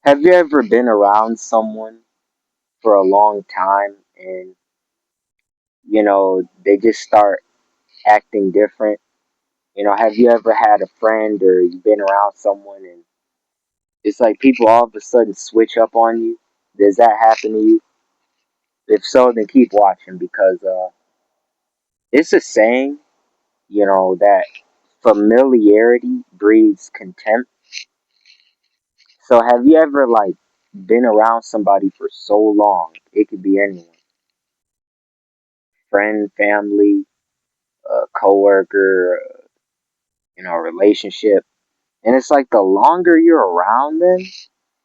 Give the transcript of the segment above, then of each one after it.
Have you ever been around someone for a long time and they just start acting different? Have you ever had a friend or you've been around someone and it's like people all of a sudden switch up on you? Does that happen to you? If so, then keep watching because it's a saying, that familiarity breeds contempt. So have you ever like been around somebody for so long? It could be anyone, friend, family, coworker, relationship. And it's like the longer you're around them,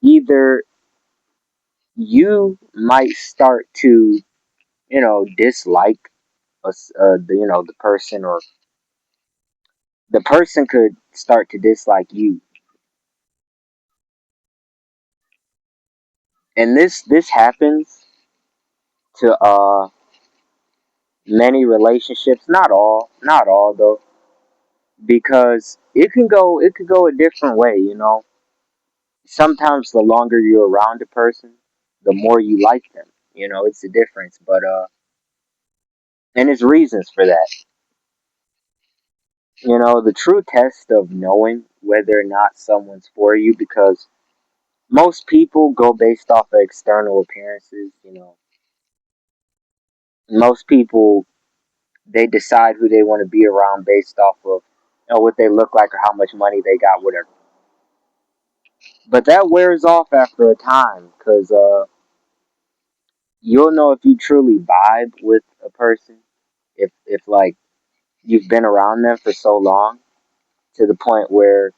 either you might start to, dislike the person, or the person could start to dislike you. And this happens to many relationships, not all though, because it could go a different way. Sometimes the longer you're around a person, the more you like them. It's a difference, but and there's reasons for that. The true test of knowing whether or not someone's for you, because most people go based off of external appearances. Most people, they decide who they want to be around based off of what they look like or how much money they got, whatever. But that wears off after a time, because you'll know if you truly vibe with a person if like you've been around them for so long, to the point where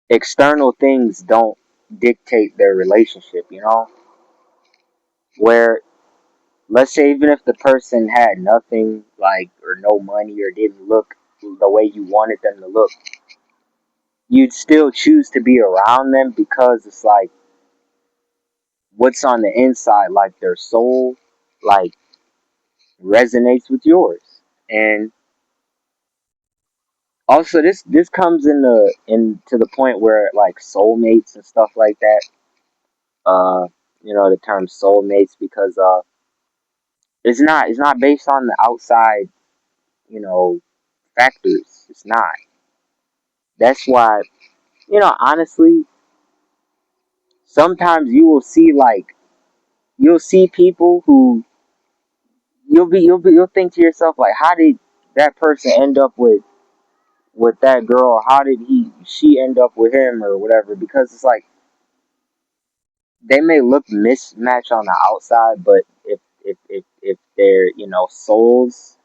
external things don't dictate their relationship. Where, let's say, even if the person had nothing, like, or no money, or didn't look the way you wanted them to look, you'd still choose to be around them because it's like what's on the inside, like their soul, like, resonates with yours. And also, this comes into the point where, like, soulmates and stuff like that. Uh, the term soulmates, because it's not based on the outside, you know, factors. It's not. That's why, honestly, sometimes you'll see people who you'll think to yourself, like, how did that person end up with that girl? How did she end up with him, or whatever? Because it's like they may look mismatched on the outside, but if their souls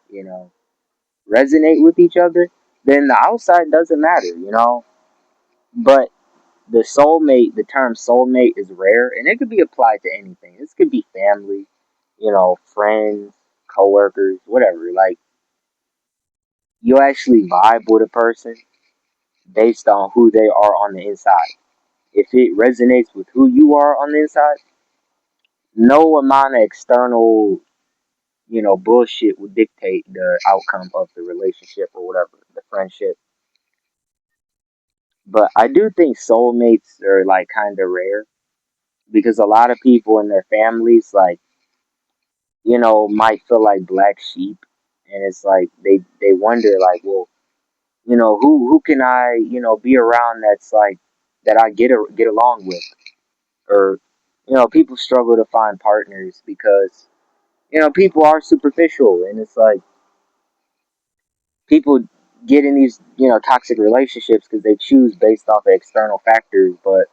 resonate with each other, then the outside doesn't matter. But the term soulmate is rare, and it could be applied to anything. This could be family, friends, coworkers, whatever. Like, you actually vibe with a person based on who they are on the inside. If it resonates with who you are on the inside, no amount of external, bullshit would dictate the outcome of the relationship or whatever, the friendship. But I do think soulmates are like kind of rare, because a lot of people in their families, like, might feel like black sheep, and it's like they wonder, like, well, who can I, be around, that's like that I get along with, or people struggle to find partners because people are superficial, and it's like people get in these toxic relationships because they choose based off of external factors, but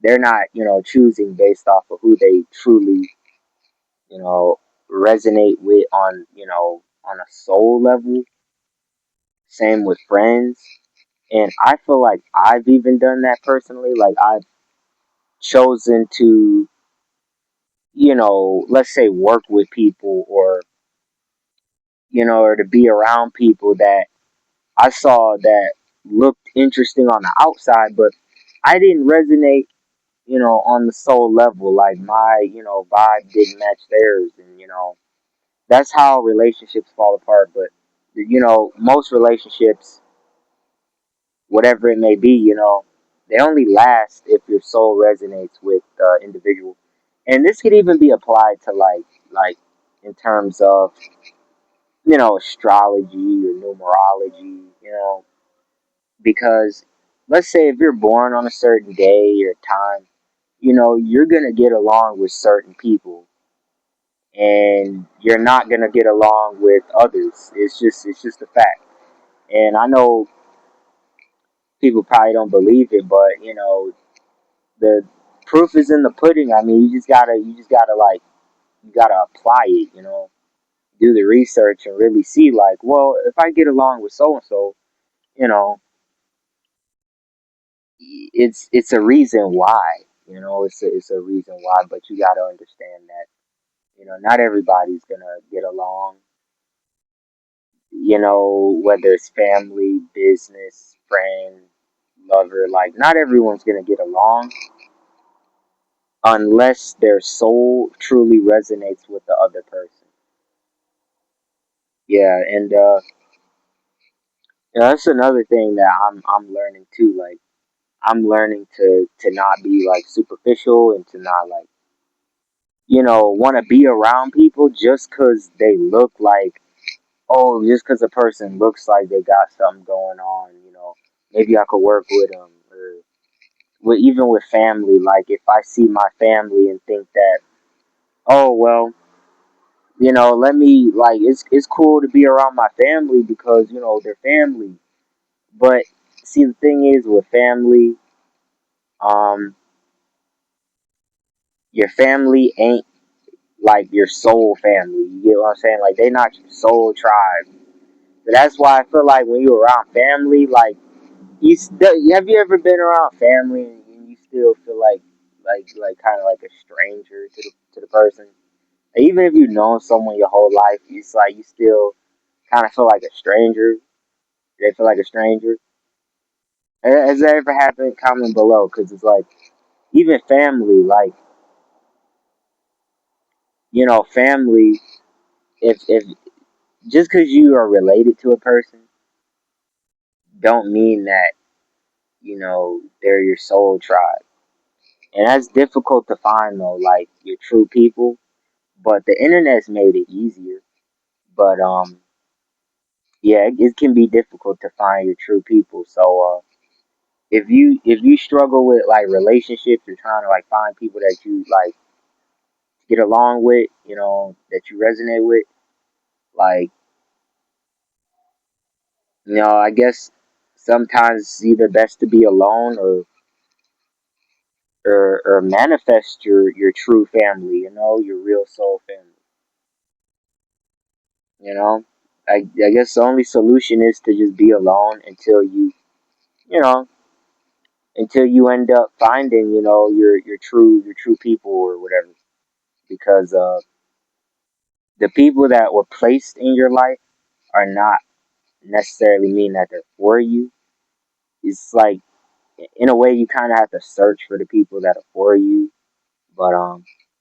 they're not choosing based off of who they truly you know resonate with on a soul level. Same with friends. And I feel like I've even done that personally. Like, I've chosen to, let's say, work with people, or to be around people that I saw that looked interesting on the outside, but I didn't resonate, on the soul level. Like, my, vibe didn't match theirs. And, that's how relationships fall apart. But, most relationships, whatever it may be, They only last if your soul resonates with the individual. And this could even be applied to like in terms of, astrology or numerology, because let's say if you're born on a certain day or time, you're gonna get along with certain people and you're not gonna get along with others. It's just a fact. And I know people probably don't believe it, but the proof is in the pudding. I mean, you just gotta like you gotta apply it. Do the research and really see like, well, if I get along with so and so, you know, it's a reason why. It's a reason why. But you gotta understand that not everybody's gonna get along. Whether it's family, business, friend, lover, like not everyone's gonna get along unless their soul truly resonates with the other person. Yeah, and that's another thing that I'm learning too. Like I'm learning to not be like superficial and to not like want to be around people just because they look like, oh, just because a person looks like they got something going on. Maybe I could work with them, or even with family. Like if I see my family and think that, oh well, let me like it's cool to be around my family because they're family. But see, the thing is with family, um, your family ain't like your soul family. You get what I'm saying? Like they not your soul tribe. So that's why I feel like when you're around family, like have you ever been around family and you still feel like kind of like a stranger to the person? Even if you've known someone your whole life, it's like you still kind of feel like a stranger. They feel like a stranger. Has that ever happened? Comment below, because it's like even family, like family. If just because you are related to a person, don't mean that they're your soul tribe, and that's difficult to find though. Like your true people, but the internet's made it easier. But yeah, it can be difficult to find your true people. So if you struggle with like relationships, you're trying to like find people that you like get along with, that you resonate with, like I guess sometimes it's either best to be alone or manifest your true family, your real soul family. You know, I guess the only solution is to just be alone you know until you end up finding your true people or whatever. Because the people that were placed in your life are not necessarily mean that they're for you. It's like in a way you kind of have to search for the people that are for you. But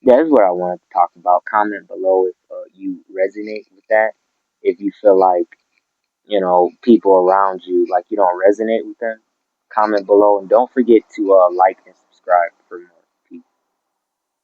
yeah, that's what I wanted to talk about. Comment below if you resonate with that. If you feel like people around you like you don't resonate with them, comment below and don't forget to like and subscribe.